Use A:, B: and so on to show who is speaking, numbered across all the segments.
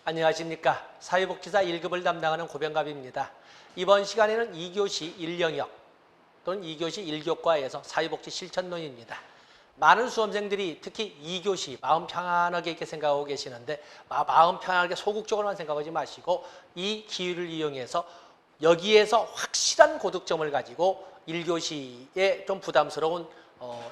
A: 안녕하십니까. 사회복지사 1급을 담당하는 고병갑입니다. 이번 시간에는 2교시 1영역 또는 2교시 1교과에서 사회복지 실천론입니다. 많은 수험생들이 특히 2교시 마음 편안하게 이렇게 생각하고 계시는데 마음 편안하게 소극적으로만 생각하지 마시고 이 기회를 이용해서 여기에서 확실한 고득점을 가지고 1교시에 좀 부담스러운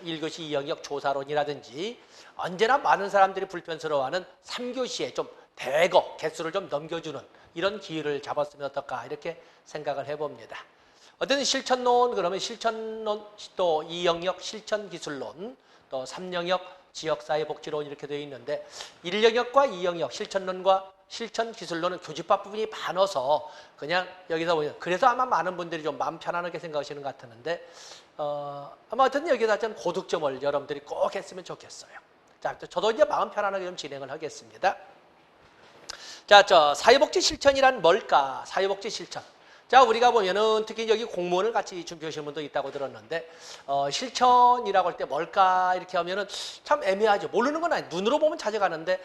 A: 1교시 2영역 조사론이라든지 언제나 많은 사람들이 불편스러워하는 3교시에 좀 대거 개수를 좀 넘겨주는 이런 기회를 잡았으면 어떨까 이렇게 생각을 해봅니다. 어쨌든 실천론 그러면 실천론 또 2영역 실천기술론 또 3영역 지역사회복지론 이렇게 되어 있는데 1영역과 2영역 실천론과 실천기술론은 교집합 부분이 많아서 그냥 여기서 보면 그래서 아마 많은 분들이 좀 마음 편안하게 생각하시는 것 같았는데 아마 어쨌든 여기다 좀 고득점을 여러분들이 꼭 했으면 좋겠어요. 자, 저도 이제 마음 편안하게 좀 진행을 하겠습니다. 자, 사회복지 실천이란 뭘까? 사회복지 실천. 자, 우리가 보면은 특히 여기 공무원을 같이 준비하시는 분도 있다고 들었는데, 실천이라고 할 때 뭘까? 이렇게 하면은 참 애매하죠. 모르는 건 아니에요. 눈으로 보면 찾아가는데,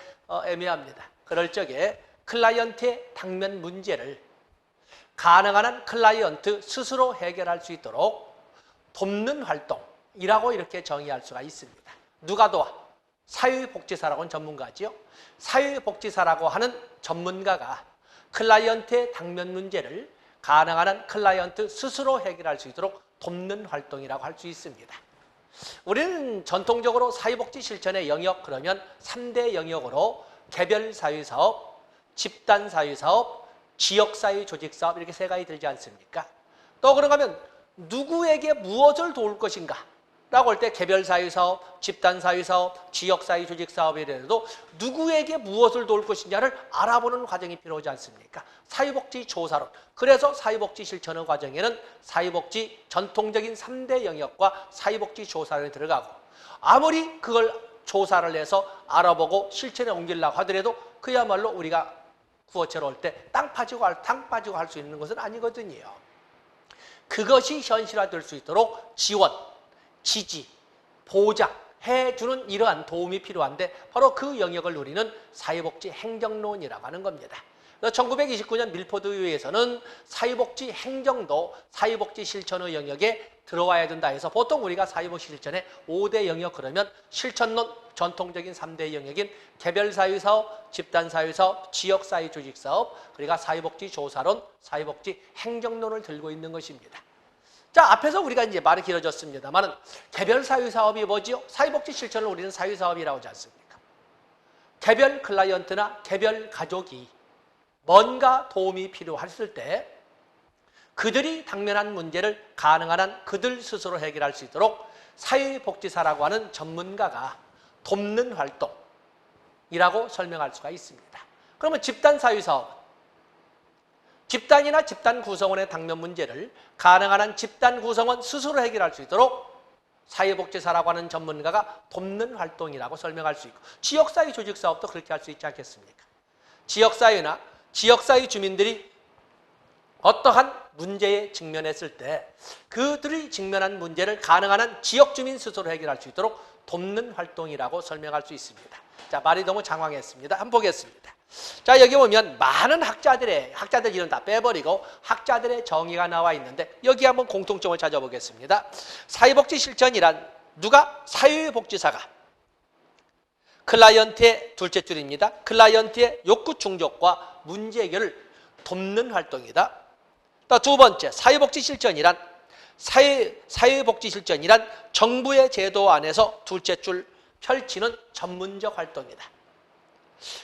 A: 애매합니다. 그럴 적에 클라이언트의 당면 문제를 가능한 한 클라이언트 스스로 해결할 수 있도록 돕는 활동이라고 이렇게 정의할 수가 있습니다. 누가 도와? 사회복지사라고 하는 전문가지요. 사회복지사라고 하는 전문가가 클라이언트의 당면 문제를 가능한 한 클라이언트 스스로 해결할 수 있도록 돕는 활동이라고 할 수 있습니다. 우리는 전통적으로 사회복지 실천의 영역 그러면 3대 영역으로 개별사회사업, 집단사회사업, 지역사회조직사업 이렇게 세 가지 들지 않습니까? 또 그런가 하면 누구에게 무엇을 도울 것인가? 라고 할 때 개별사회사업, 집단사회사업, 지역사회조직사업에 대해서도 누구에게 무엇을 도울 것이냐를 알아보는 과정이 필요하지 않습니까? 사회복지 조사론. 그래서 사회복지 실천의 과정에는 사회복지 전통적인 3대 영역과 사회복지 조사론이 들어가고 아무리 그걸 조사를 해서 알아보고 실천에 옮기려고 하더라도 그야말로 우리가 구어체로 올 때 땅 파지고 할 수 있는 것은 아니거든요. 그것이 현실화될 수 있도록 지원, 지지, 보장해주는 이러한 도움이 필요한데 바로 그 영역을 우리는 사회복지 행정론이라고 하는 겁니다. 1929년 밀포드 의회에서는 사회복지 행정도 사회복지 실천의 영역에 들어와야 된다 해서 보통 우리가 사회복지 실천의 5대 영역 그러면 실천론 전통적인 3대 영역인 개별사회사업, 집단사회사업, 지역사회조직사업 그리고 사회복지 조사론, 사회복지 행정론을 들고 있는 것입니다. 자, 앞에서 우리가 이제 말이 길어졌습니다만은 개별사회사업이 뭐지요? 사회복지 실천을 우리는 사회사업이라고 하지 않습니까? 개별 클라이언트나 개별 가족이 뭔가 도움이 필요했을 때 그들이 당면한 문제를 가능한 한 그들 스스로 해결할 수 있도록 사회복지사라고 하는 전문가가 돕는 활동이라고 설명할 수가 있습니다. 그러면 집단사회사업 집단이나 집단 구성원의 당면 문제를 가능한 한 집단 구성원 스스로 해결할 수 있도록 사회복지사라고 하는 전문가가 돕는 활동이라고 설명할 수 있고 지역사회 조직사업도 그렇게 할 수 있지 않겠습니까? 지역사회나 지역사회 주민들이 어떠한 문제에 직면했을 때 그들이 직면한 문제를 가능한 한 지역 주민 스스로 해결할 수 있도록 돕는 활동이라고 설명할 수 있습니다. 자, 말이 너무 장황했습니다. 한번 보겠습니다. 자, 여기 보면 많은 학자들 이런 다 빼버리고 학자들의 정의가 나와 있는데 여기 한번 공통점을 찾아보겠습니다. 사회복지 실천이란 누가? 사회복지사가 클라이언트의 둘째 줄입니다. 클라이언트의 욕구 충족과 문제 해결을 돕는 활동이다. 또 두 번째, 사회복지 실천이란 정부의 제도 안에서 둘째 줄 펼치는 전문적 활동이다.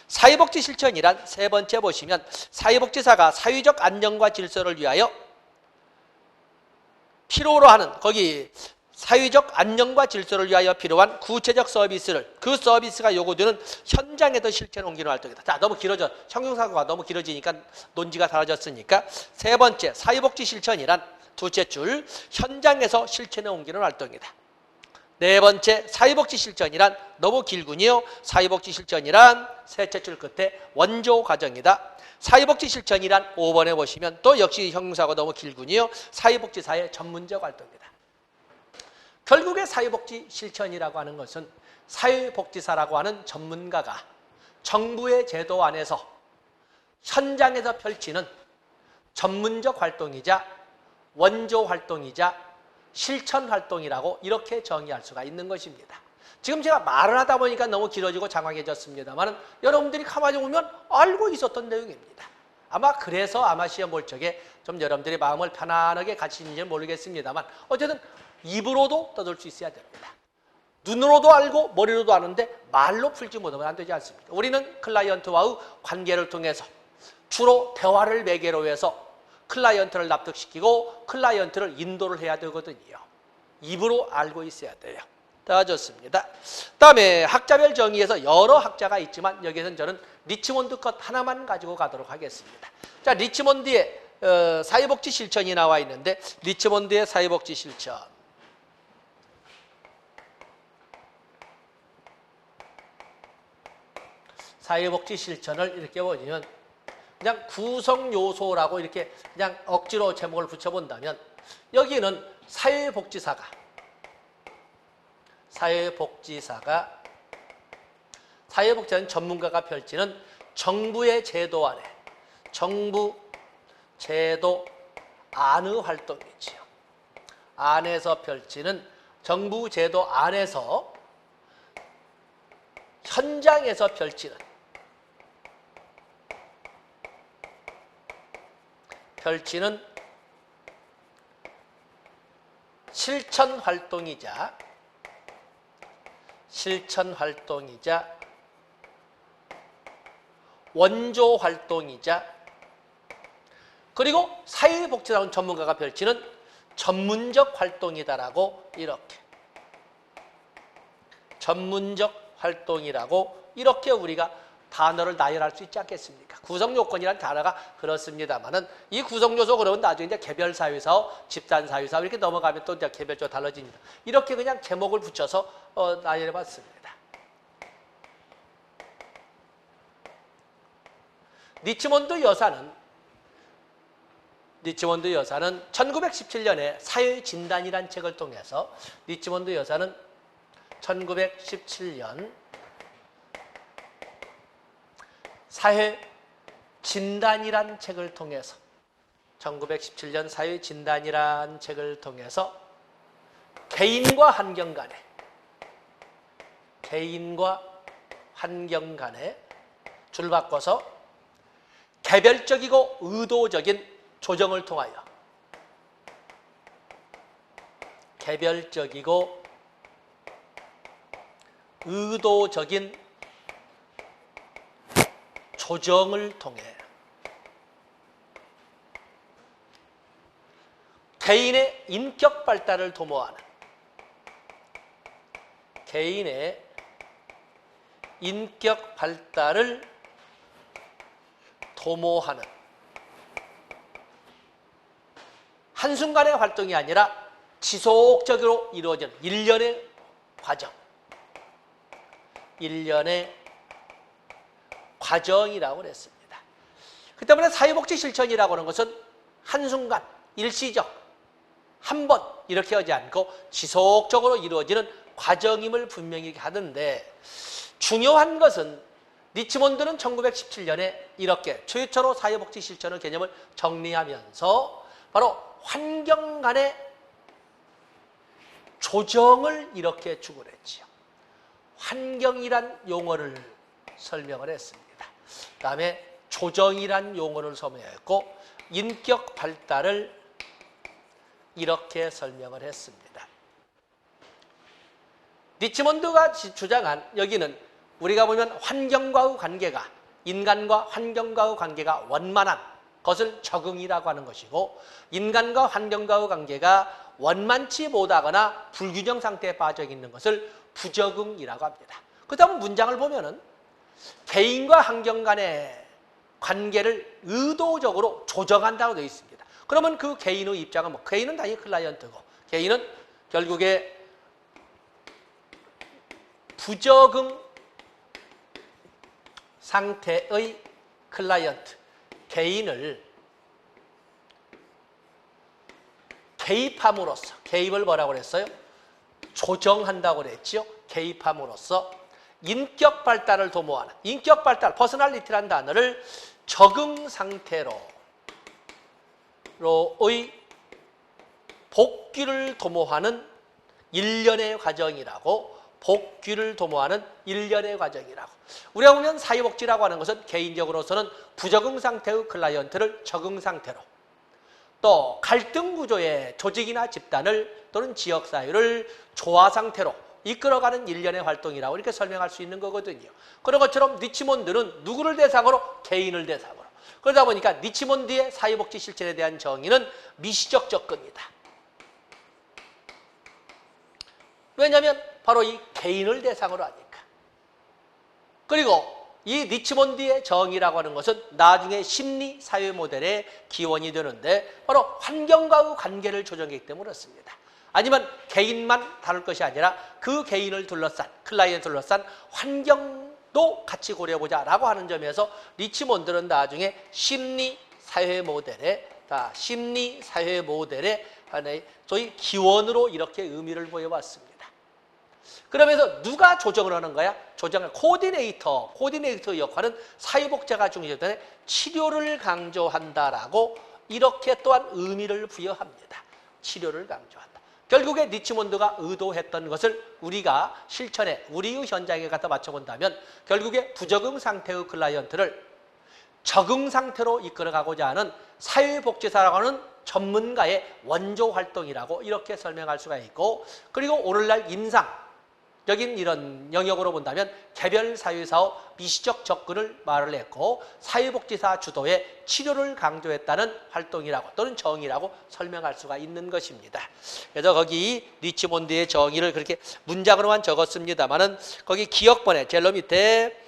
A: 사회복지 실천이란 세 번째 보시면 사회복지사가 사회적 안정과 질서를 위하여 필요로 하는 거기 사회적 안정과 질서를 위하여 필요한 구체적 서비스를 그 서비스가 요구되는 현장에서 실천해 옮기는 활동이다. 자, 너무 길어져. 형용사가 너무 길어지니까 논지가 사라졌으니까 세 번째 사회복지 실천이란 둘째 줄 현장에서 실천해 옮기는 활동이다. 네 번째 사회복지 실천이란 너무 길군요. 사회복지 실천이란 셋째 줄 끝에 원조 과정이다. 사회복지 실천이란 5번에 보시면 또 역시 형용사가 너무 길군요. 사회복지사의 전문적 활동이다. 결국에 사회복지 실천이라고 하는 것은 사회복지사라고 하는 전문가가 정부의 제도 안에서 현장에서 펼치는 전문적 활동이자 원조 활동이자 실천 활동이라고 이렇게 정의할 수가 있는 것입니다. 지금 제가 말을 하다 보니까 너무 길어지고 장황해졌습니다만 여러분들이 가만히 보면 알고 있었던 내용입니다. 아마 그래서 아마 시험 볼 적에 좀 여러분들이 마음을 편안하게 가지시는지 모르겠습니다만 어쨌든 입으로도 떠들 수 있어야 됩니다. 눈으로도 알고 머리로도 아는데 말로 풀지 못하면 안 되지 않습니까? 우리는 클라이언트와의 관계를 통해서 주로 대화를 매개로 해서 클라이언트를 납득시키고 클라이언트를 인도를 해야 되거든요. 입으로 알고 있어야 돼요. 다 좋습니다. 다음에 학자별 정의에서 여러 학자가 있지만 여기에서는 저는 리치몬드 것 하나만 가지고 가도록 하겠습니다. 자, 리치몬드의 사회복지 실천이 나와 있는데 리치몬드의 사회복지 실천. 사회복지 실천을 이렇게 보시면 그냥 구성 요소라고 이렇게 그냥 억지로 제목을 붙여본다면 여기는 사회복지사는 전문가가 펼치는 정부의 제도 안에 정부 제도 안의 활동이지요. 안에서 펼치는 정부 제도 안에서 현장에서 펼치는 실천 활동이자 원조 활동이자 그리고 사회복지라는 전문가가 펼치는 전문적 활동이다라고 이렇게 전문적 활동이라고 이렇게 우리가 단어를 나열할 수 있지 않겠습니까? 구성요건이라는 단어가 그렇습니다만은 이 구성요소 그러면 나중에 이제 개별사회사업, 집단사회사업 이렇게 넘어가면 또 이제 개별적으로 달라집니다. 이렇게 그냥 제목을 붙여서 나열해봤습니다. 리치몬드 여사는 1917년에 사회진단이라는 책을 통해서 리치몬드 여사는 1917년 사회진단이란 책을 통해서 1917년 사회진단이란 책을 통해서 개인과 환경 간에 줄 바꿔서 개별적이고 의도적인 조정을 통하여 개별적이고 의도적인 조정을 통해 개인의 인격 발달을 도모하는 한순간의 활동이 아니라 지속적으로 이루어지는 일련의 과정이라고 그랬습니다. 그 때문에 사회복지 실천이라고 하는 것은 한순간, 일시적, 한 번 이렇게 하지 않고 지속적으로 이루어지는 과정임을 분명히 하는데 중요한 것은 리치몬드는 1917년에 이렇게 최초로 사회복지 실천의 개념을 정리하면서 바로 환경 간의 조정을 이렇게 추구했지요. 환경이란 용어를 설명을 했습니다. 그 다음에 조정이란 용어를 설명했고 인격 발달을 이렇게 설명을 했습니다. 리치몬드가 주장한 여기는 우리가 보면 환경과의 관계가 인간과 환경과의 관계가 원만한 것을 적응이라고 하는 것이고 인간과 환경과의 관계가 원만치 못하거나 불균형 상태에 빠져 있는 것을 부적응이라고 합니다. 그 다음 문장을 보면은 개인과 환경 간의 관계를 의도적으로 조정한다고 되어 있습니다. 그러면 그 개인의 입장은 개인은 당연히 클라이언트고 개인은 결국에 부적응 상태의 클라이언트, 개인을 개입함으로써, 개입을 뭐라고 그랬어요? 조정한다고 그랬죠. 개입함으로써 인격 발달을 도모하는, 인격 발달, 퍼스널리티라는 단어를 적응 상태로의 복귀를 도모하는 일련의 과정이라고, 복귀를 도모하는 일련의 과정이라고. 우리가 보면 사회복지라고 하는 것은 개인적으로서는 부적응 상태의 클라이언트를 적응 상태로, 또 갈등 구조의 조직이나 집단을 또는 지역사회를 조화 상태로 이끌어가는 일련의 활동이라고 이렇게 설명할 수 있는 거거든요. 그런 것처럼 리치몬드는 누구를 대상으로? 개인을 대상으로. 그러다 보니까 리치몬드의 사회복지 실천에 대한 정의는 미시적 접근이다. 왜냐하면 바로 이 개인을 대상으로 하니까. 그리고 이 리치몬드의 정의라고 하는 것은 나중에 심리 사회 모델의 기원이 되는데 바로 환경과의 관계를 조정하기 때문에 그렇습니다. 아니면 개인만 다룰 것이 아니라 그 개인을 둘러싼, 클라이언트를 둘러싼 환경도 같이 고려해보자라고 하는 점에서 리치몬드는 나중에 심리 사회 모델의 하나의 소위 기원으로 이렇게 의미를 보여왔습니다. 그러면서 누가 조정을 하는 거야? 조정을 코디네이터 역할은 사회복지가 중시되는 치료를 강조한다라고 이렇게 또한 의미를 부여합니다. 치료를 강조한다. 결국에 리치몬드가 의도했던 것을 우리가 실천에, 우리의 현장에 갖다 맞춰본다면 결국에 부적응 상태의 클라이언트를 적응 상태로 이끌어가고자 하는 사회복지사라고 하는 전문가의 원조 활동이라고 이렇게 설명할 수가 있고, 그리고 오늘날 임상적인 이런 영역으로 본다면 개별 사회사업 미시적 접근을 말을 했고 사회복지사 주도의 치료를 강조했다는 활동이라고 또는 정의라고 설명할 수가 있는 것입니다. 그래서 거기 리치몬드의 정의를 그렇게 문장으로만 적었습니다만은 거기 기억번에 제일 밑에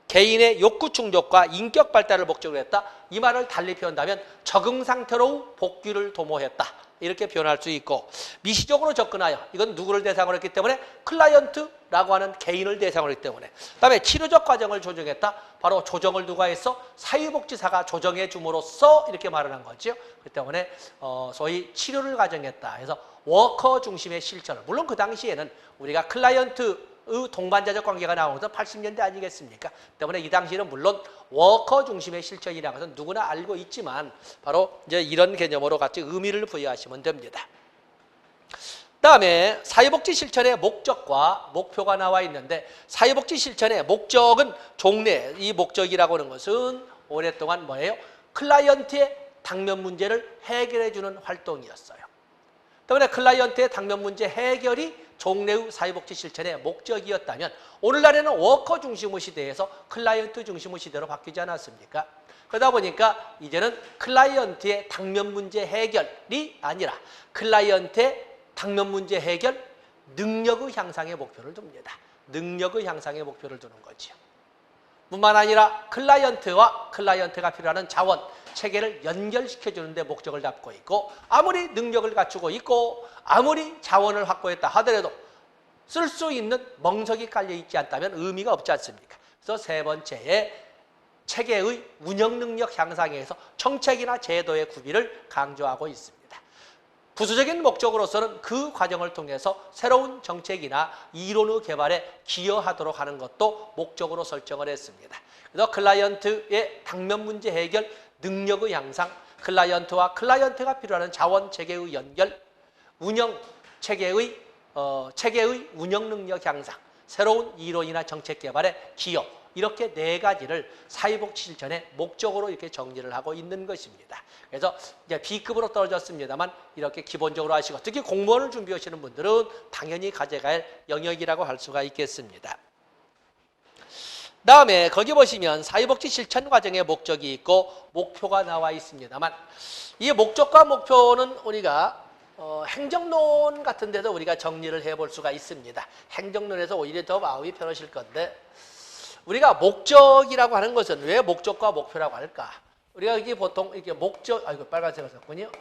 A: 개인의 욕구 충족과 인격 발달을 목적으로 했다. 이 말을 달리 표현한다면 적응 상태로 복귀를 도모했다. 이렇게 표현할 수 있고, 미시적으로 접근하여, 이건 누구를 대상으로 했기 때문에 클라이언트라고 하는 개인을 대상으로 했기 때문에, 그다음에 치료적 과정을 조정했다. 바로 조정을 누가 했어? 사회복지사가 조정해 줌으로써 이렇게 말을 한 거죠. 그렇기 때문에 소위 치료를 과정했다. 그래서 워커 중심의 실천을, 물론 그 당시에는 우리가 클라이언트 동반자적 관계가 나오면서 80년대 아니겠습니까? 때문에 이 당시에는 물론 워커 중심의 실천이라는 것은 누구나 알고 있지만 바로 이제 이런 개념으로 같이 의미를 부여하시면 됩니다. 다음에 사회복지 실천의 목적과 목표가 나와 있는데, 사회복지 실천의 목적은 종래, 이 목적이라고 하는 것은 오랫동안 뭐예요? 클라이언트의 당면 문제를 해결해 주는 활동이었어요. 때문에 클라이언트의 당면 문제 해결이 종래의 사회복지 실천의 목적이었다면 오늘날에는 워커 중심의 시대에서 클라이언트 중심의 시대로 바뀌지 않았습니까? 그러다 보니까 이제는 클라이언트의 당면 문제 해결이 아니라 클라이언트의 당면 문제 해결 능력의 향상의 목표를 둡니다. 능력의 향상의 목표를 두는 거죠. 뿐만 아니라 클라이언트가 필요한 자원, 체계를 연결시켜주는 데 목적을 잡고 있고, 아무리 능력을 갖추고 있고 아무리 자원을 확보했다 하더라도 쓸 수 있는 멍석이 깔려있지 않다면 의미가 없지 않습니까? 그래서 세 번째에 체계의 운영 능력 향상에서 정책이나 제도의 구비를 강조하고 있습니다. 부수적인 목적으로서는 그 과정을 통해서 새로운 정책이나 이론의 개발에 기여하도록 하는 것도 목적으로 설정을 했습니다. 그래서 클라이언트의 당면 문제 해결, 능력의 향상, 클라이언트와 클라이언트가 필요한 자원 체계의 연결, 운영 체계의 운영 능력 향상, 새로운 이론이나 정책 개발에 기여, 이렇게 네 가지를 사회복지 실천의 목적으로 이렇게 정리를 하고 있는 것입니다. 그래서 이제 B급으로 떨어졌습니다만 이렇게 기본적으로 하시고, 특히 공무원을 준비하시는 분들은 당연히 가져갈 영역이라고 할 수가 있겠습니다. 다음에 거기 보시면 사회복지 실천 과정의 목적이 있고 목표가 나와 있습니다만, 이 목적과 목표는 우리가 행정론 같은 데서 우리가 정리를 해볼 수가 있습니다. 행정론에서 오히려 더 마음이 편하실 건데, 우리가 목적이라고 하는 것은 왜 목적과 목표라고 할까? 우리가 여기 보통 이렇게 빨간색을 썼군요.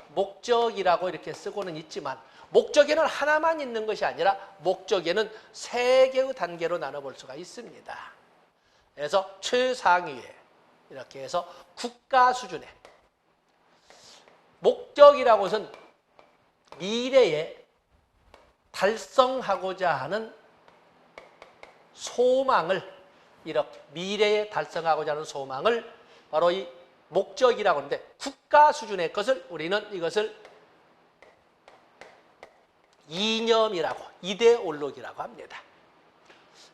A: 목적이라고 이렇게 쓰고는 있지만 목적에는 하나만 있는 것이 아니라 목적에는 세 개의 단계로 나눠볼 수가 있습니다. 그래서 최상위에 이렇게 해서 국가 수준에, 목적이라고 해서는 미래에 달성하고자 하는 소망을, 이렇게 미래에 달성하고자 하는 소망을 바로 이 목적이라고 하는데 국가 수준의 것을 우리는 이것을 이념이라고 이데올로기라고 합니다.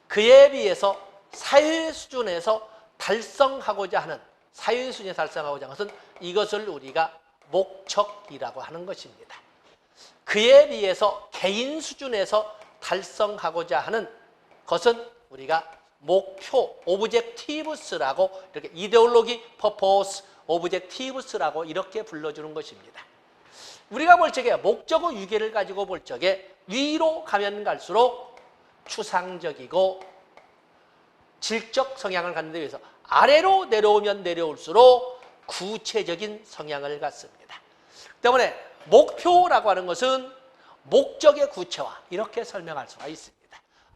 A: 그에 비해서 사회 수준에서 달성하고자 하는 것은 이것을 우리가 목적이라고 하는 것입니다. 그에 비해서 개인 수준에서 달성하고자 하는 것은 우리가 목표, 오브젝티브스라고 이렇게 이데올로기, 퍼포스, 오브젝티브스라고 이렇게 불러주는 것입니다. 우리가 볼 적에 목적의 유계를 가지고 볼 적에 위로 가면 갈수록 추상적이고 질적 성향을 갖는 데 비해서 아래로 내려오면 내려올수록 구체적인 성향을 갖습니다. 때문에 목표라고 하는 것은 목적의 구체화 이렇게 설명할 수가 있습니다.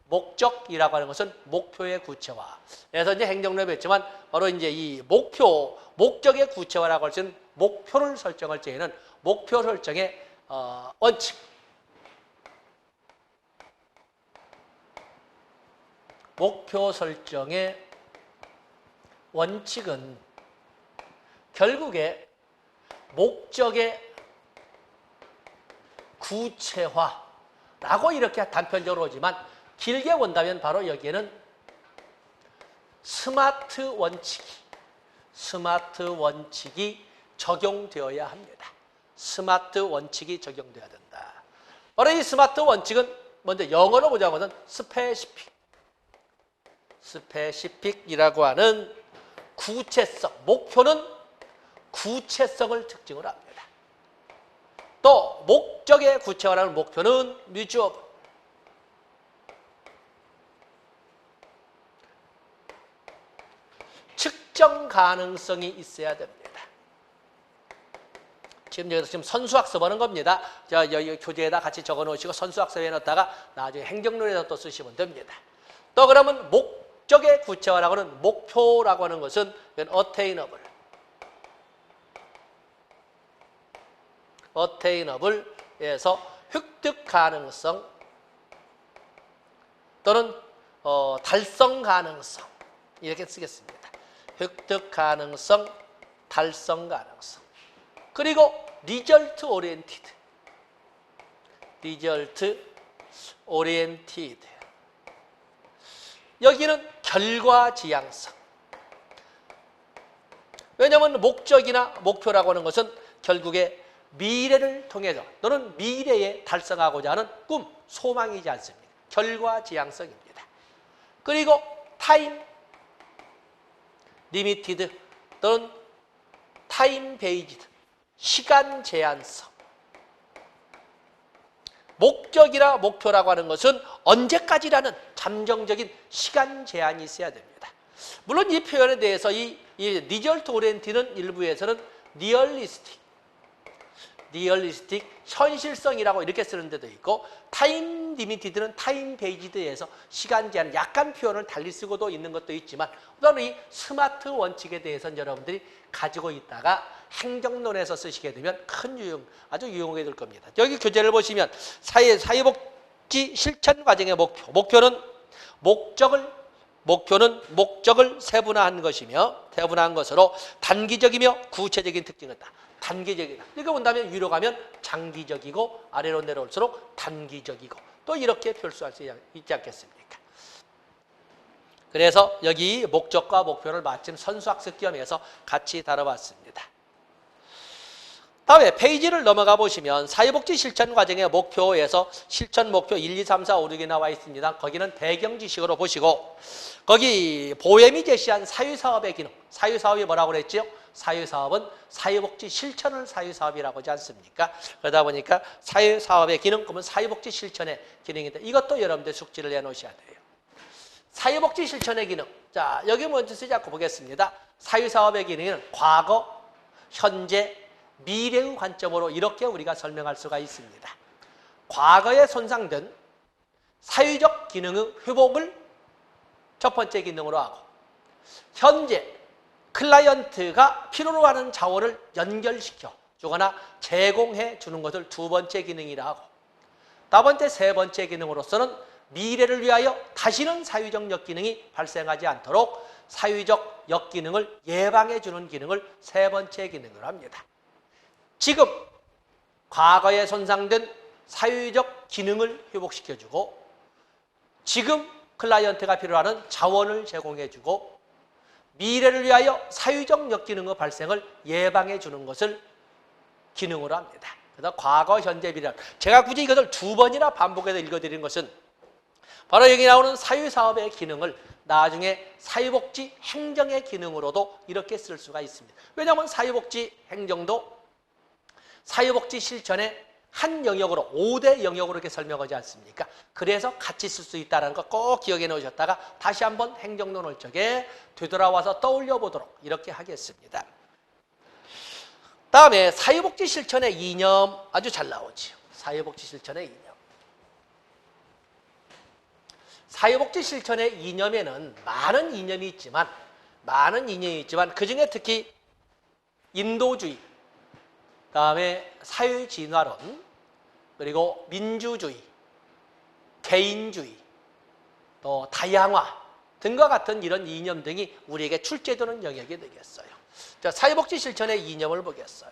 A: 목적이라고 하는 것은 목표의 구체화. 그래서 이제 행정론에 뵀지만 바로 이제 이 목적의 구체화라고 할 수 있는 목표를 설정할 때에는 목표 설정의 원칙. 목표 설정의 원칙은 결국에 목적의 구체화라고 이렇게 단편적으로 오지만 길게 본다면 바로 여기에는 스마트 원칙이 적용되어야 합니다. 스마트 원칙이 적용되어야 된다. 바로 이 스마트 원칙은 먼저 영어로 보자면 스페시픽이라고 하는 구체성, 목표는 구체성을 특징으로 합니다. 또 목적의 구체화라는 목표는 뮤즈어블, 측정 가능성이 있어야 됩니다. 지금 선수학 써보는 겁니다. 여기 교재에다 같이 적어 놓으시고 선수학 써에 넣었다가 나중에 행정론에서 또 쓰시면 됩니다. 또 그러면 목적의 구체화라고 하는 목표라고 하는 것은 attainable에서 획득 가능성 또는 달성 가능성 이렇게 쓰겠습니다. 획득 가능성, 달성 가능성. 그리고 리절트 오리엔티드. 여기는 결과 지향성. 왜냐하면 목적이나 목표라고 하는 것은 결국에 미래를 통해서 또는 미래에 달성하고자 하는 꿈, 소망이지 않습니까? 결과 지향성입니다. 그리고 타임 리미티드 또는 타임 베이지드, 시간 제한성. 목적이나 목표라고 하는 것은 언제까지라는 잠정적인 시간 제한이 있어야 됩니다. 물론 이 표현에 대해서 이 리절트 오리엔티는 일부에서는 리얼리스틱, 현실성이라고 이렇게 쓰는 데도 있고 타임 리미티드는 타임 베이지드에서 시간 제한, 약간 표현을 달리 쓰고도 있는 것도 있지만 우선 이 스마트 원칙에 대해서는 여러분들이 가지고 있다가 행정론에서 쓰시게 되면 아주 유용하게 될 겁니다. 여기 교재를 보시면 사회복지 실천 과정의 목표는 목적을 세분화한 것으로 단기적이며 구체적인 특징을 갖다. 단기적이다. 이거 본다면 위로 가면 장기적이고 아래로 내려올수록 단기적이고 또 이렇게 표수할 수 있지 않겠습니까? 그래서 여기 목적과 목표를 마침 선수학습 겸해서 같이 다뤄봤습니다. 다음에 페이지를 넘어가 보시면 사회복지 실천 과정의 목표에서 실천 목표 1, 2, 3, 4, 5, 6이 나와 있습니다. 거기는 배경 지식으로 보시고 거기 보엠이 제시한 사회사업의 기능, 사회사업이 뭐라고 그랬죠? 사회사업은 사회복지 실천을 사회사업이라고 하지 않습니까? 그러다 보니까 사회사업의 기능, 그러면 사회복지 실천의 기능인데 이것도 여러분들 숙지를 해놓으셔야 돼요. 사회복지 실천의 기능. 자, 여기 먼저 쓰지 않고 보겠습니다. 사회사업의 기능은 과거, 현재, 미래의 관점으로 이렇게 우리가 설명할 수가 있습니다. 과거에 손상된 사회적 기능의 회복을 첫 번째 기능으로 하고 현재 클라이언트가 필요로 하는 자원을 연결시켜 주거나 제공해 주는 것을 두 번째 기능이라 하고 세 번째 기능으로서는 미래를 위하여 다시는 사회적 역기능이 발생하지 않도록 사회적 역기능을 예방해 주는 기능을 세 번째 기능으로 합니다. 지금 과거에 손상된 사회적 기능을 회복시켜주고 지금 클라이언트가 필요하는 자원을 제공해주고 미래를 위하여 사회적 역기능의 발생을 예방해 주는 것을 기능으로 합니다. 그래서 과거, 현재, 미래. 제가 굳이 이것을 두 번이나 반복해서 읽어드리는 것은 바로 여기 나오는 사회사업의 기능을 나중에 사회복지 행정의 기능으로도 이렇게 쓸 수가 있습니다. 왜냐하면 사회복지 행정도 사회복지 실천의 한 영역으로 5대 영역으로 이렇게 설명하지 않습니까? 그래서 같이 쓸 수 있다는 거 꼭 기억해 놓으셨다가 다시 한번 행정론을 적에 되돌아와서 떠올려 보도록 이렇게 하겠습니다. 다음에 사회복지 실천의 이념 아주 잘 나오지요. 사회복지 실천의 이념. 사회복지 실천의 이념에는 많은 이념이 있지만 그중에 특히 인도주의, 다음에 사회진화론, 그리고 민주주의, 개인주의, 또 다양화 등과 같은 이런 이념 등이 우리에게 출제되는 영역이 되겠어요. 자, 사회복지 실천의 이념을 보겠어요.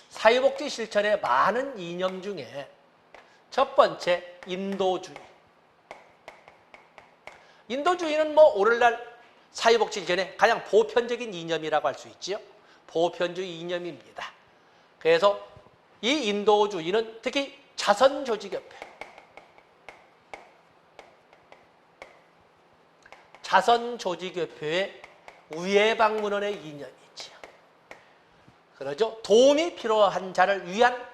A: 사회복지 실천의 많은 이념 중에 첫 번째 인도주의. 인도주의는 오늘날 사회복지 실천의 가장 보편적인 이념이라고 할 수 있지요. 보편주의 이념입니다. 그래서 이 인도주의는 특히 자선조직협회, 자선조직협회의 우예방문원의 이념이지요. 그러죠. 도움이 필요한 자를 위한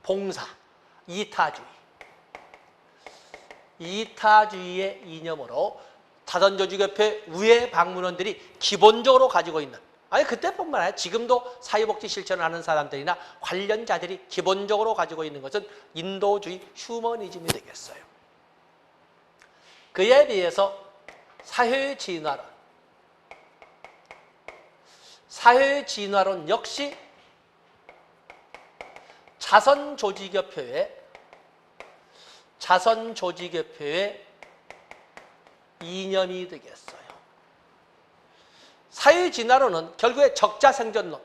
A: 봉사, 이타주의의 이념으로 자선조직협회 우예방문원들이 기본적으로 가지고 있는, 그때뿐만 아니라 지금도 사회복지 실천을 하는 사람들이나 관련자들이 기본적으로 가지고 있는 것은 인도주의 휴머니즘이 되겠어요. 그에 비해서 사회진화론 역시 자선조직협회의 이념이 되겠어요. 사회진화론은 결국에 적자생존론,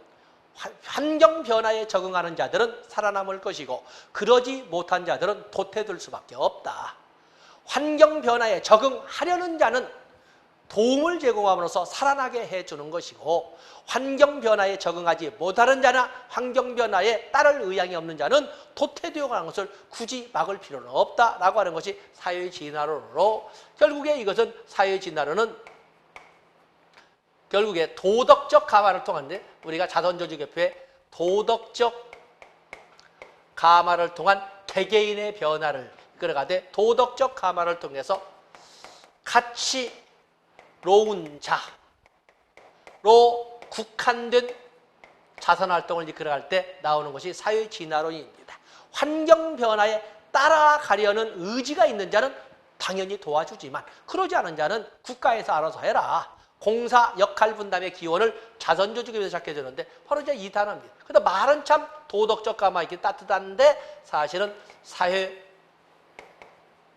A: 환경변화에 적응하는 자들은 살아남을 것이고 그러지 못한 자들은 도태될 수밖에 없다. 환경변화에 적응하려는 자는 도움을 제공함으로써 살아나게 해주는 것이고 환경변화에 적응하지 못하는 자나 환경변화에 따를 의향이 없는 자는 도태되어 가는 것을 굳이 막을 필요는 없다라고 하는 것이 사회진화론으로, 결국에 이것은 사회진화론은 결국에 도덕적 감화를 통한데 우리가 자선조직협회의 도덕적 감화를 통한 개개인의 변화를 이끌어가되 도덕적 감화를 통해서 가치로운 자로 국한된 자선활동을 이끌어갈 때 나오는 것이 사회진화론입니다. 환경변화에 따라가려는 의지가 있는 자는 당연히 도와주지만 그러지 않은 자는 국가에서 알아서 해라. 공사 역할 분담의 기원을 자선조직에서 시작해주는데 바로 이제 이 단어입니다. 근데 말은 참 도덕적 감화이기 따뜻한데 사실은 사회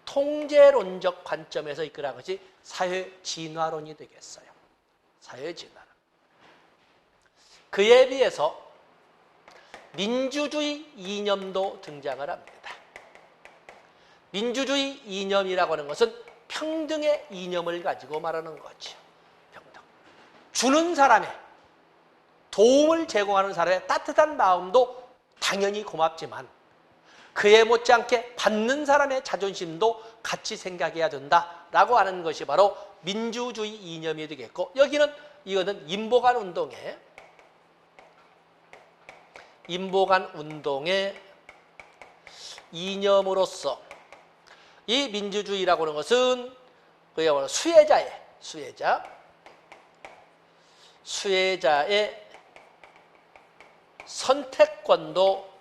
A: 통제론적 관점에서 이끌어간 것이 사회진화론이 되겠어요. 사회진화론. 그에 비해서 민주주의 이념도 등장을 합니다. 민주주의 이념이라고 하는 것은 평등의 이념을 가지고 말하는 거죠. 평등. 주는 사람의, 도움을 제공하는 사람의 따뜻한 마음도 당연히 고맙지만 그에 못지않게 받는 사람의 자존심도 같이 생각해야 된다라고 하는 것이 바로 민주주의 이념이 되겠고, 이거는 인보관 운동의 이념으로서 이 민주주의라고 하는 것은 그야말로 수혜자의 선택권도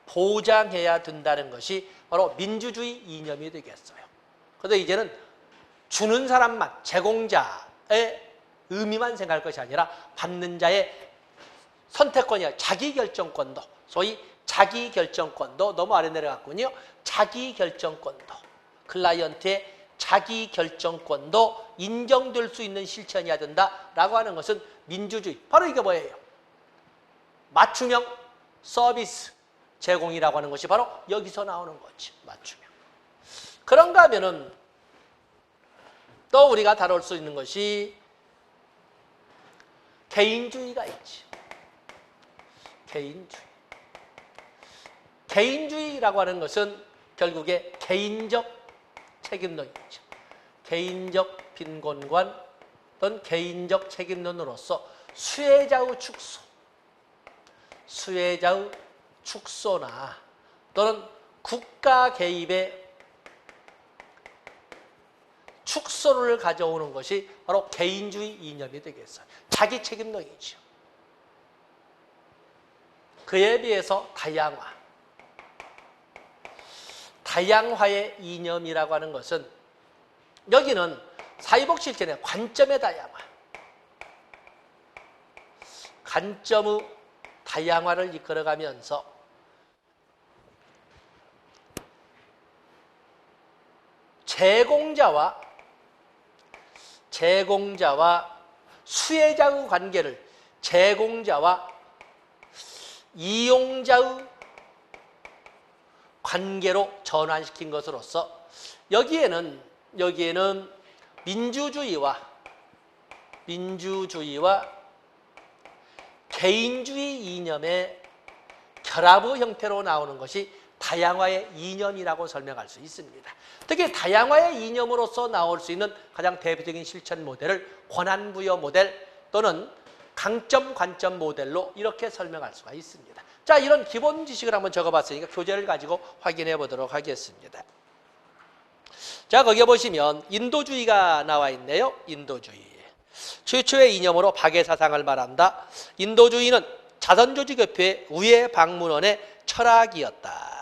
A: 보장해야 된다는 것이 바로 민주주의 이념이 되겠어요. 그런데 이제는 주는 사람만, 제공자의 의미만 생각할 것이 아니라 받는 자의 선택권이야. 자기결정권도. 소위 자기결정권도 너무 아래 내려갔군요. 자기결정권도. 클라이언트의 자기결정권도 인정될 수 있는 실천이어야 된다라고 하는 것은 민주주의. 바로 이게 뭐예요? 맞춤형 서비스 제공이라고 하는 것이 바로 여기서 나오는 거지. 맞춤형. 그런가 하면은 또 우리가 다룰 수 있는 것이 개인주의가 있지. 개인주의. 개인주의라고 하는 것은 결국에 개인적 책임론이죠. 개인적 빈곤관 또는 개인적 책임론으로서 수혜자의 축소, 수혜자의 축소나 또는 국가 개입의 축소를 가져오는 것이 바로 개인주의 이념이 되겠어요. 자기 책임론이죠. 그에 비해서 다양화의 이념이라고 하는 것은 여기는 사회복 실천의 관점의 다양화, 관점의 다양화를 이끌어가면서 제공자와 수혜자의 관계를 제공자와 이용자의 관계로 전환시킨 것으로서 여기에는 민주주의와 개인주의 이념의 결합의 형태로 나오는 것이 다양화의 이념이라고 설명할 수 있습니다. 특히 다양화의 이념으로서 나올 수 있는 가장 대표적인 실천 모델을 권한부여 모델 또는 강점 관점 모델로 이렇게 설명할 수가 있습니다. 자, 이런 기본 지식을 한번 적어봤으니까 교재를 가지고 확인해 보도록 하겠습니다. 자, 거기에 보시면 인도주의가 나와 있네요. 인도주의. 최초의 이념으로 박애사상을 말한다. 인도주의는 자선조직협회 우회방문원의 철학이었다.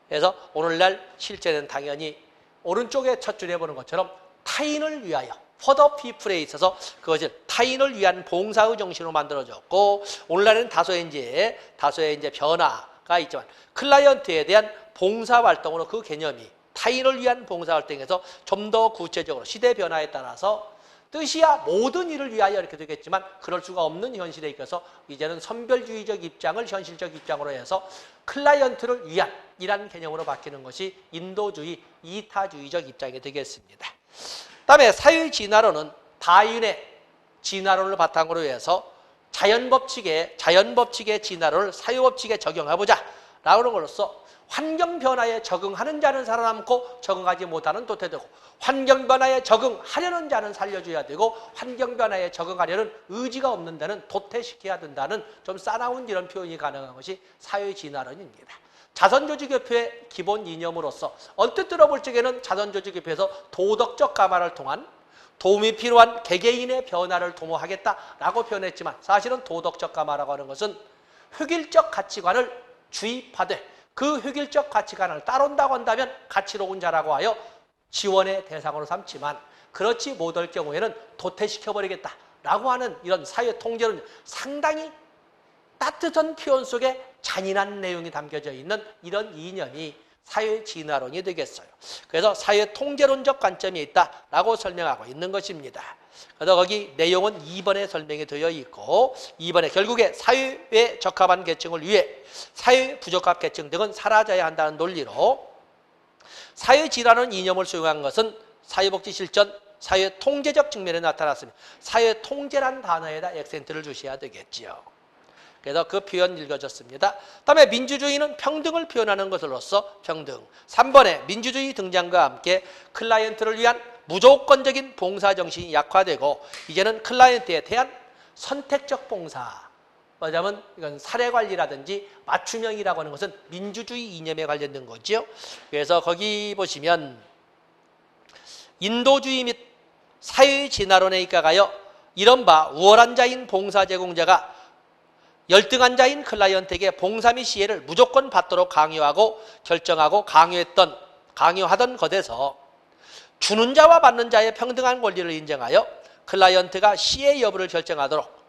A: 그래서 오늘날 실제는 당연히 오른쪽에 첫 줄에 보는 것처럼 타인을 위하여 for the people에 있어서 그것을 타인을 위한 봉사의 정신으로 만들어졌고 오늘날에는 다소의 이제 변화가 있지만 클라이언트에 대한 봉사활동으로 그 개념이 타인을 위한 봉사활동에서 좀 더 구체적으로 시대 변화에 따라서 뜻이야 모든 일을 위하여 이렇게 되겠지만 그럴 수가 없는 현실에 있어서 이제는 선별주의적 입장을 현실적 입장으로 해서 클라이언트를 위한 이란 개념으로 바뀌는 것이 인도주의, 이타주의적 입장이 되겠습니다. 그다음에 사회 진화론은 다윈의 진화론을 바탕으로 해서 자연법칙의 진화론을 사회법칙에 적용해보자 라고 하는 것으로서 환경 변화에 적응하는 자는 살아남고 적응하지 못하는 도태되고 환경 변화에 적응하려는 자는 살려줘야 되고 환경 변화에 적응하려는 의지가 없는 데는 도태시켜야 된다는 좀 싸나운 이런 표현이 가능한 것이 사회 진화론입니다. 자선조직협회의 기본 이념으로서 언뜻 들어볼 적에는 자선조직협회에서 도덕적 감화를 통한 도움이 필요한 개개인의 변화를 도모하겠다라고 표현했지만 사실은 도덕적 감화라고 하는 것은 획일적 가치관을 주입하되 그 획일적 가치관을 따른다고 한다면 가치로운 자라고 하여 지원의 대상으로 삼지만 그렇지 못할 경우에는 도태시켜버리겠다라고 하는 이런 사회 통제론 상당히 따뜻한 표현 속에 잔인한 내용이 담겨져 있는 이런 이념이 사회 진화론이 되겠어요. 그래서 사회 통제론적 관점이 있다라고 설명하고 있는 것입니다. 그래서 거기 내용은 2번에 설명이 되어 있고 2번에 결국에 사회에 적합한 계층을 위해 사회 부적합 계층 등은 사라져야 한다는 논리로 사회 진화론 이념을 수용한 것은 사회복지 실천, 사회 통제적 측면에 나타났습니다. 사회 통제란 단어에다 액센트를 주셔야 되겠지요. 그래서 그 표현 읽어졌습니다. 다음에 민주주의는 평등을 표현하는 것으로서 평등. 3번에 민주주의 등장과 함께 클라이언트를 위한 무조건적인 봉사 정신이 약화되고 이제는 클라이언트에 대한 선택적 봉사. 뭐냐면 이건 사례 관리라든지 맞춤형이라고 하는 것은 민주주의 이념에 관련된 거죠. 그래서 거기 보시면 인도주의 및 사회 진화론에 입각하여 이른바 우월한 자인 봉사 제공자가 열등한 자인 클라이언트에게 봉사 및 시혜를 무조건 받도록 강요하고 결정하고 강요하던 것에서 주는 자와 받는 자의 평등한 권리를 인정하여 클라이언트가 시혜 여부를 결정하도록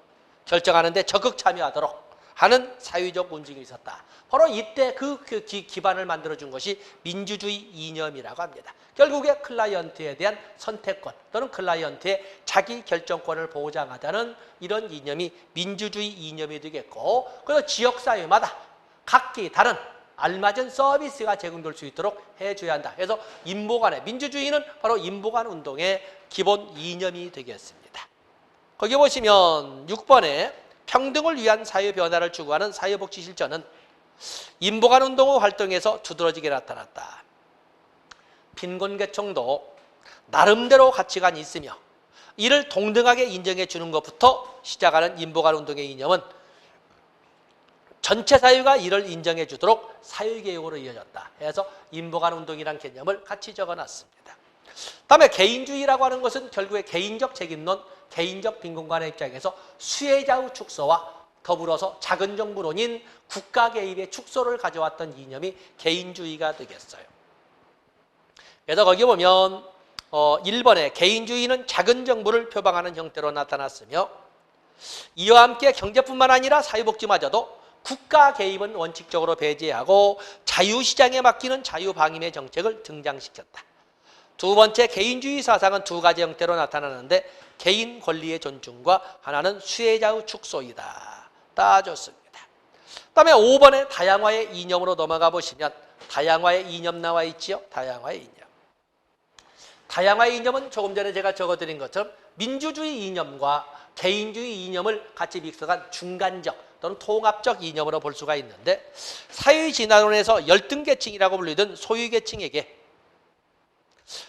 A: 결정하는 데 적극 참여하도록 하는 사회적 움직임이 있었다. 바로 이때 그 기반을 만들어준 것이 민주주의 이념이라고 합니다. 결국에 클라이언트에 대한 선택권 또는 클라이언트의 자기 결정권을 보장하자는 이런 이념이 민주주의 이념이 되겠고, 그리고 지역사회마다 각기 다른 알맞은 서비스가 제공될 수 있도록 해줘야 한다. 그래서 인보간의 민주주의는 바로 인보간 운동의 기본 이념이 되겠습니다. 거기 보시면 6번에 평등을 위한 사회 변화를 추구하는 사회복지 실천은 인보간 운동의 활동에서 두드러지게 나타났다. 빈곤계층도 나름대로 가치관이 있으며 이를 동등하게 인정해 주는 것부터 시작하는 인보간 운동의 이념은 전체 사회가 이를 인정해 주도록 사회개혁으로 이어졌다. 해서 인보간 운동이라는 개념을 같이 적어놨습니다. 다음에 개인주의라고 하는 것은 결국에 개인적 책임론, 개인적 빈곤관의 입장에서 수혜자의 축소와 더불어서 작은 정부론인 국가 개입의 축소를 가져왔던 이념이 개인주의가 되겠어요. 그래서 거기 보면 1번에 개인주의는 작은 정부를 표방하는 형태로 나타났으며 이와 함께 경제뿐만 아니라 사회복지마저도 국가 개입은 원칙적으로 배제하고 자유시장에 맡기는 자유방임의 정책을 등장시켰다. 두 번째, 개인주의 사상은 두 가지 형태로 나타나는데 개인 권리의 존중과 하나는 수혜자의 축소이다. 따졌습니다. 그다음에 5번에 다양화의 이념으로 넘어가 보시면 다양화의 이념 나와 있지요. 다양화의 이념. 다양화의 이념은 조금 전에 제가 적어드린 것처럼 민주주의 이념과 개인주의 이념을 같이 믹스한 중간적 또는 통합적 이념으로 볼 수가 있는데, 사회진화론에서 열등계층이라고 불리던 소유계층에게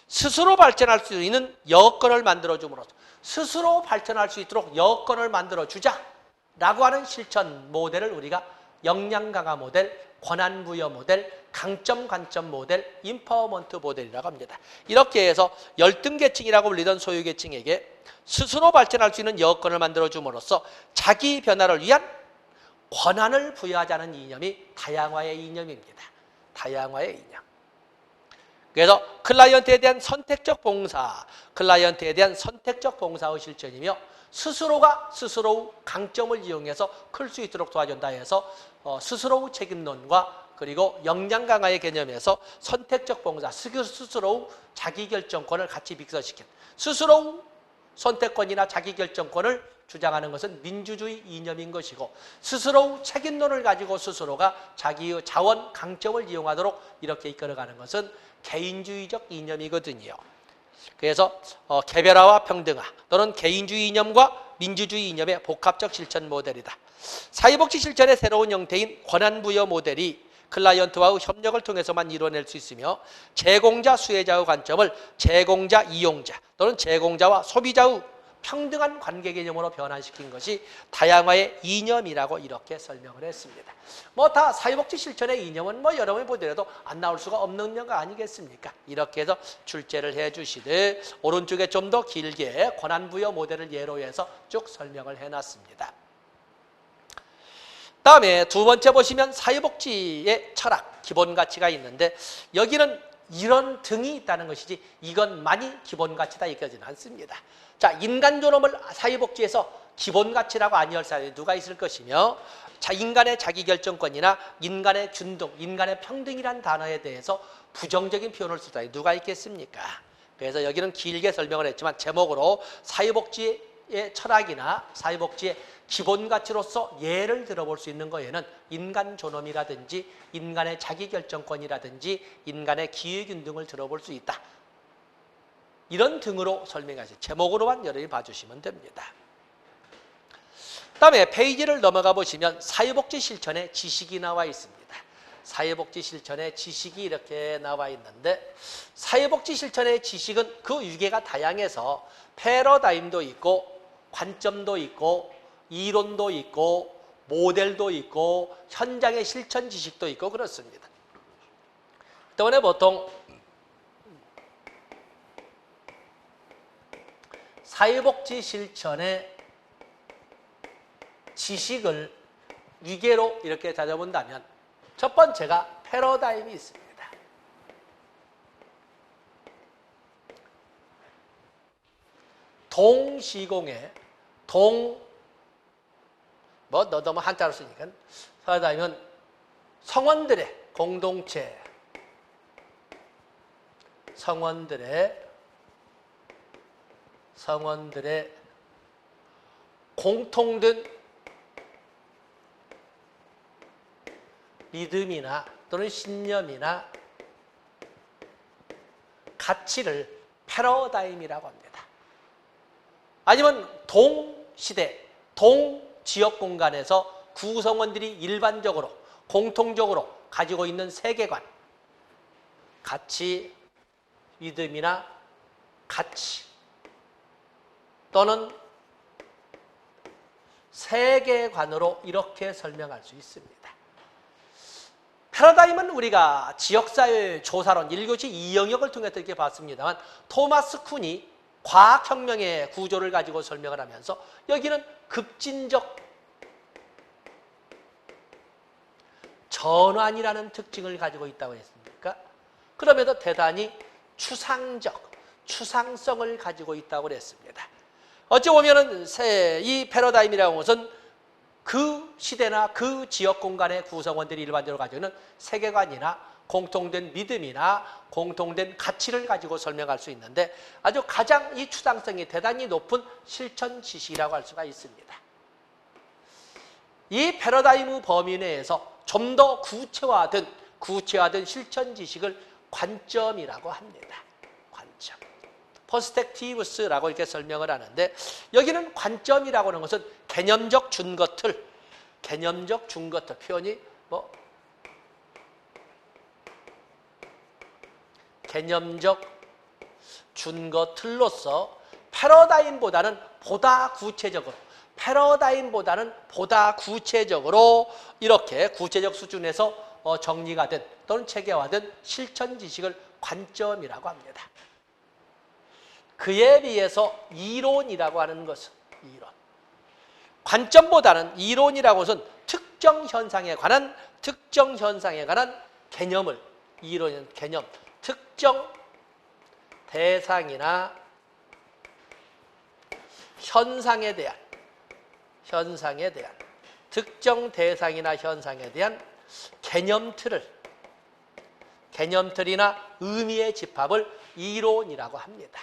A: 스스로 발전할 수 있는 여건을 만들어줌으로써 스스로 발전할 수 있도록 여건을 만들어주자라고 하는 실천 모델을 우리가 역량 강화 모델, 권한 부여 모델, 강점 관점 모델, 인파워먼트 모델이라고 합니다. 이렇게 해서 열등계층이라고 불리던 소유계층에게 스스로 발전할 수 있는 여건을 만들어줌으로써 자기 변화를 위한 권한을 부여하자는 이념이 다양화의 이념입니다. 다양화의 이념. 그래서 클라이언트에 대한 선택적 봉사, 클라이언트에 대한 선택적 봉사의 실천이며 스스로가 스스로의 강점을 이용해서 클 수 있도록 도와준다 해서 스스로의 책임론과 그리고 역량 강화의 개념에서 선택적 봉사, 스스로의 자기결정권을 같이 믹서시킨 스스로의 선택권이나 자기결정권을 주장하는 것은 민주주의 이념인 것이고, 스스로의 책임론을 가지고 스스로가 자기의 자원, 강점을 이용하도록 이렇게 이끌어가는 것은 개인주의적 이념이거든요. 그래서 개별화와 평등화 또는 개인주의 이념과 민주주의 이념의 복합적 실천 모델이다. 사회복지 실천의 새로운 형태인 권한부여 모델이 클라이언트와의 협력을 통해서만 이뤄낼 수 있으며 제공자, 수혜자의 관점을 제공자, 이용자 또는 제공자와 소비자의 평등한 관계 개념으로 변환시킨 것이 다양화의 이념이라고 이렇게 설명을 했습니다. 다 사회복지 실천의 이념은 여러분이 보더라도 안 나올 수가 없는 거 아니겠습니까? 이렇게 해서 출제를 해 주시되 오른쪽에 좀 더 길게 권한부여 모델을 예로 해서 쭉 설명을 해놨습니다. 다음에 두 번째 보시면 사회복지의 철학, 기본 가치가 있는데 여기는 이런 등이 있다는 것이지 이것만이 기본 가치다 이거지는 않습니다. 자, 인간 존엄을 사회복지에서 기본 가치라고 아니할 사람이 누가 있을 것이며, 인간의 자기결정권이나 인간의 균등, 인간의 평등이라는 단어에 대해서 부정적인 표현을 쓸 사람이 누가 있겠습니까? 그래서 여기는 길게 설명을 했지만 제목으로 사회복지의 철학이나 사회복지의 기본 가치로서 예를 들어볼 수 있는 거에는 인간 존엄이라든지 인간의 자기결정권이라든지 인간의 기회균등을 들어볼 수 있다. 이런 등으로 설명하시 제목으로만 여러분이 봐주시면 됩니다. 다음에 페이지를 넘어가 보시면 사회복지 실천의 지식이 나와 있습니다. 사회복지 실천의 지식이 이렇게 나와 있는데, 사회복지 실천의 지식은 그 유계가 다양해서 패러다임도 있고 관점도 있고 이론도 있고 모델도 있고 현장의 실천 지식도 있고 그렇습니다. 때문에 보통 사회복지 실천의 지식을 위계로 이렇게 찾아본다면 첫 번째가 패러다임이 있습니다. 동시공의 뭐 너도 뭐 한자로 쓰니까 패러다임은 성원들의 공동체, 성원들의 공통된 믿음이나 또는 신념이나 가치를 패러다임이라고 합니다. 아니면 동시대, 동지역 공간에서 구성원들이 일반적으로, 공통적으로 가지고 있는 세계관, 가치, 믿음이나 가치 또는 세계관으로 이렇게 설명할 수 있습니다. 패러다임은 우리가 지역사회 조사론 1교시 2영역을 통해서 이렇게 봤습니다만 토마스 쿤이 과학혁명의 구조를 가지고 설명을 하면서 여기는 급진적 전환이라는 특징을 가지고 있다고 했습니까? 그러면서 대단히 추상성을 가지고 있다고 그랬습니다. 어찌 보면은 이 패러다임이라는 것은 그 시대나 그 지역 공간의 구성원들이 일반적으로 가지고 있는 세계관이나 공통된 믿음이나 공통된 가치를 가지고 설명할 수 있는데 아주 가장 이 추상성이 대단히 높은 실천 지식이라고 할 수가 있습니다. 이 패러다임 범위 내에서 좀 더 구체화된 실천 지식을 관점이라고 합니다. 관점. 퍼스펙티브스라고 이렇게 설명을 하는데 여기는 관점이라고 하는 것은 개념적 준거틀 표현이 뭐 개념적 준거틀로서 패러다임보다는 보다 구체적으로 이렇게 구체적 수준에서 정리가 된 또는 체계화된 실천 지식을 관점이라고 합니다. 그에 비해서 이론이라고 하는 것은 관점보다는 이론이라고 해서는 특정 현상에 관한 개념을 특정 대상이나 현상에 대한 특정 대상이나 현상에 대한 개념틀이나 의미의 집합을 이론이라고 합니다.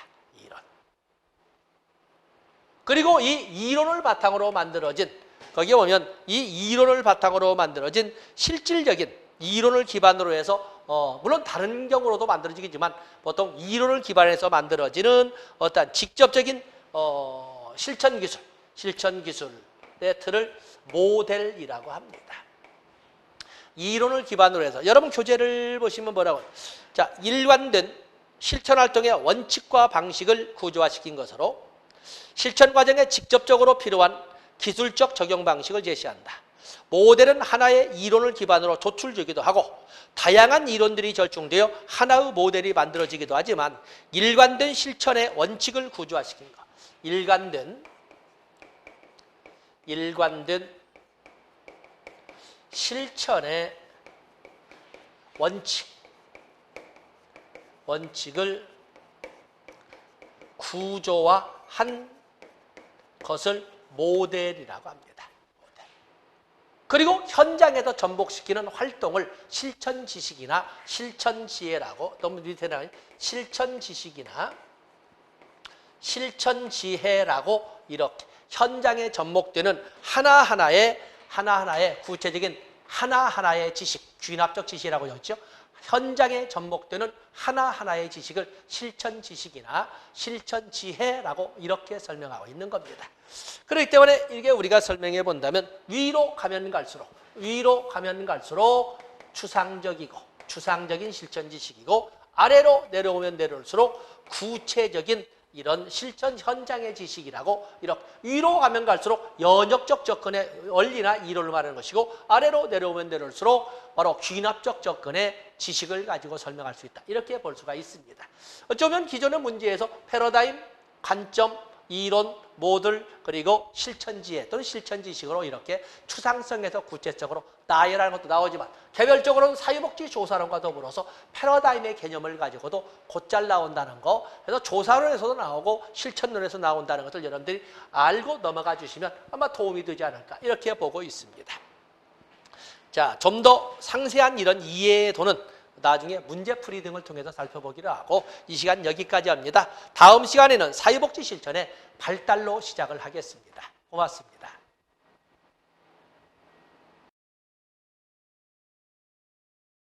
A: 그리고 이 이론을 바탕으로 만들어진 거기에 보면 이 이론을 바탕으로 만들어진 실질적인 이론을 기반으로 해서 물론 다른 경우로도 만들어지겠지만 보통 이론을 기반해서 만들어지는 어떤 직접적인 실천 기술의 틀을 모델이라고 합니다. 이론을 기반으로 해서 여러분 교재를 보시면 뭐라고 자 일관된 실천 활동의 원칙과 방식을 구조화시킨 것으로 실천 과정에 직접적으로 필요한 기술적 적용 방식을 제시한다. 모델은 하나의 이론을 기반으로 조출되기도 하고 다양한 이론들이 절충되어 하나의 모델이 만들어지기도 하지만 일관된 실천의 원칙을 구조화시킨 것. 일관된 실천의 원칙을 구조화한 것을 모델이라고 합니다. 그리고 현장에서 전복시키는 활동을 실천지식이나 실천지혜라고 너무 밑에 나와요. 실천지식이나 실천지혜라고 이렇게 현장에 접목되는 하나하나의 구체적인 하나하나의 지식, 귀납적 지식이라고 했죠. 현장에 접목되는 하나하나의 지식을 실천지식이나 실천지혜라고 이렇게 설명하고 있는 겁니다. 그렇기 때문에 이게 우리가 설명해 본다면 위로 가면 갈수록 추상적인 실천지식이고 아래로 내려오면 내려올수록 구체적인 이런 실천 현장의 지식이라고 이렇게 위로 가면 갈수록 연역적 접근의 원리나 이론을 말하는 것이고 아래로 내려오면 내려올수록 바로 귀납적 접근의 지식을 가지고 설명할 수 있다. 이렇게 볼 수가 있습니다. 어쩌면 기존의 문제에서 패러다임, 관점, 이론, 모듈, 그리고 실천지혜 또는 실천지식으로 이렇게 추상성에서 구체적으로 나열하는 것도 나오지만 개별적으로는 사회복지조사론과 더불어서 패러다임의 개념을 가지고도 곧잘 나온다는 거, 그래서 조사론에서도 나오고 실천론에서 나온다는 것을 여러분들이 알고 넘어가 주시면 아마 도움이 되지 않을까 이렇게 보고 있습니다. 자, 좀 더 상세한 이런 이해도는 나중에 문제풀이 등을 통해서 살펴보기로 하고 이 시간 여기까지 합니다. 다음 시간에는 사회복지 실천의 발달로 시작을 하겠습니다. 고맙습니다.